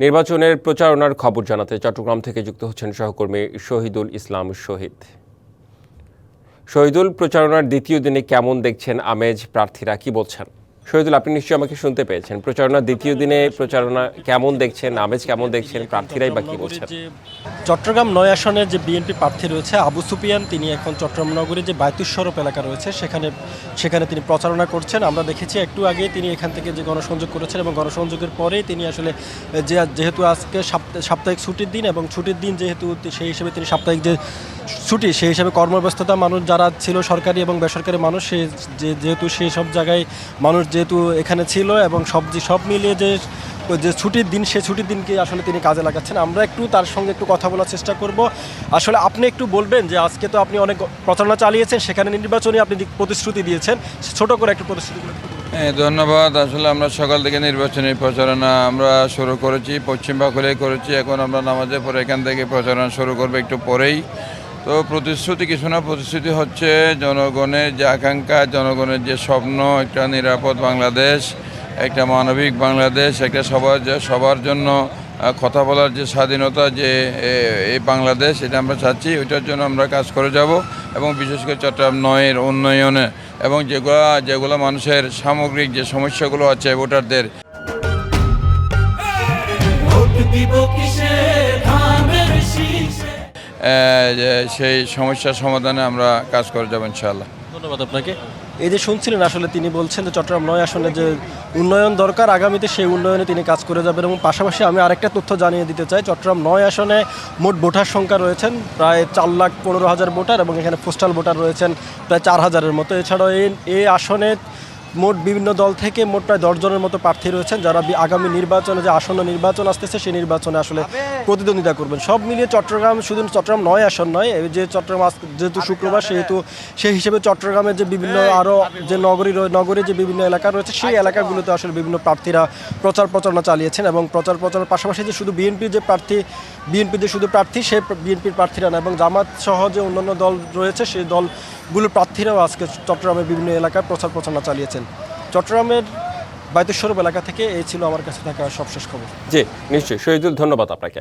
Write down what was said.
নির্বাচনের প্রচারণার খবর জানাতে চট্টগ্রাম থেকে যুক্ত হচ্ছেন সহকর্মী শহীদুল ইসলাম শহীদ। শহীদুল, প্রচারণার দ্বিতীয় দিনে কেমন দেখছেন আমেজ, প্রার্থীরা কি বলছেন? শহীদুল, আপনি নিশ্চয়ই আমাকে শুনতে পেয়েছেন। প্রচারণার দ্বিতীয় দিনে প্রচারণা কেমন দেখছেন, আমেজ কেমন দেখছেন, প্রার্থীরাই বা কি বলছেন? চট্টগ্রাম ৯ আসনের যে বিএনপি প্রার্থী রয়েছে আবু সুফিয়ান, তিনি এখন চট্টগ্রাম নগরীর যে বায়তুস শরফ এলাকা রয়েছে সেখানে তিনি প্রচারণা করছেন। আমরা দেখেছি একটু আগে তিনি এখান থেকে যে গণসংযোগ করেছেন এবং গণসংযোগের পরেই তিনি আসলে যেহেতু আজকে সাপ্তাহিক ছুটির দিন এবং ছুটির দিন যেহেতু সেই হিসেবে তিনি সাপ্তাহিক যে ছুটি সেই হিসাবে কর্মব্যস্ততা মানুষ যারা ছিল সরকারি এবং বেসরকারি মানুষ যেহেতু সেই সব জায়গায় মানুষ যেহেতু এখানে ছিল এবং সব মিলিয়ে যে ছুটির দিন সেই ছুটির দিনকে আসলে তিনি কাজে লাগাচ্ছেন। আমরা একটু তার সঙ্গে একটু কথা বলার চেষ্টা করব। আসলে আপনি একটু বলবেন যে আজকে তো আপনি অনেক প্রচারণা চালিয়েছেন, সেখানে নির্বাচনী আপনি প্রতিশ্রুতি দিয়েছেন, ছোট করে একটু প্রতিশ্রুতি। ধন্যবাদ। আসলে আমরা সকাল থেকে নির্বাচনী প্রচারণা আমরা শুরু করেছি, পশ্চিম বাঁকুড়ে করেছি। এখন আমরা নামাজের পরে এখান থেকে প্রচারণা শুরু করবো একটু পরেই। তো প্রতিশ্রুতি কিছু না, প্রতিশ্রুতি হচ্ছে জনগণের যে আকাঙ্ক্ষা, জনগণের যে স্বপ্ন, একটা নিরাপদ বাংলাদেশ, একটা মানবিক বাংলাদেশ, একটা সবার জন্য কথা বলার যে স্বাধীনতা, যে এই বাংলাদেশ, এটা আমরা চাচ্ছি। ওইটার জন্য আমরা কাজ করে যাব এবং বিশেষ করে চট্টগ্রাম ৯-এর উন্নয়নে এবং যেগুলো মানুষের সামগ্রিক যে সমস্যাগুলো আছে ভোটারদের, সেই সমস্যার সমাধানে আমরা কাজ করে যাব ইনশাআল্লাহ। ধন্যবাদ আপনাকে। এই যে শুনছিলেন, আসলে তিনি বলছেন যে চট্টগ্রাম ৯ আসনে যে উন্নয়ন দরকার আগামীতে, সেই উন্নয়নে তিনি কাজ করে যাবেন। এবং পাশাপাশি আমি আরেকটা তথ্য জানিয়ে দিতে চাই, চট্টগ্রাম ৯ আসনে মোট ভোটার সংখ্যা রয়েছেন প্রায় 4,15,000 ভোটার এবং এখানে পোস্টাল ভোটার রয়েছেন প্রায় 4,000-এর মতো। এছাড়াও এই আসনে মোট বিভিন্ন দল থেকে মোট প্রায় 10 জনের মতো প্রার্থী রয়েছেন যারা আগামী নির্বাচনে, যে আসন্ন নির্বাচন আসতেছে সেই নির্বাচনে আসলে প্রতিদ্বন্দ্বিতা করবেন। সব মিলিয়ে চট্টগ্রাম, শুধু চট্টগ্রাম 9 আসন নয়, যে চট্টগ্রাম যেহেতু শুক্রবার সেহেতু সেই হিসেবে চট্টগ্রামের যে বিভিন্ন আরও যে নগরী যে বিভিন্ন এলাকা রয়েছে সেই এলাকাগুলোতে আসলে বিভিন্ন প্রার্থীরা প্রচারণা চালিয়েছেন। এবং প্রচারের পাশাপাশি যে শুধু বিএনপির যে শুধু প্রার্থী, সেই বিএনপির প্রার্থীরা না এবং জামাত সহ যে অন্যান্য দল রয়েছে সেই দলগুলোর প্রার্থীরাও আজকে চট্টগ্রামের বিভিন্ন এলাকায় প্রচারণা চালিয়েছেন। চট্টগ্রামের বায়তুস শরফ এলাকা থেকে এই ছিল আমার কাছে থাকা সবশেষ খবর। জি, নিশ্চয়ই শহীদুল, ধন্যবাদ আপনাকে।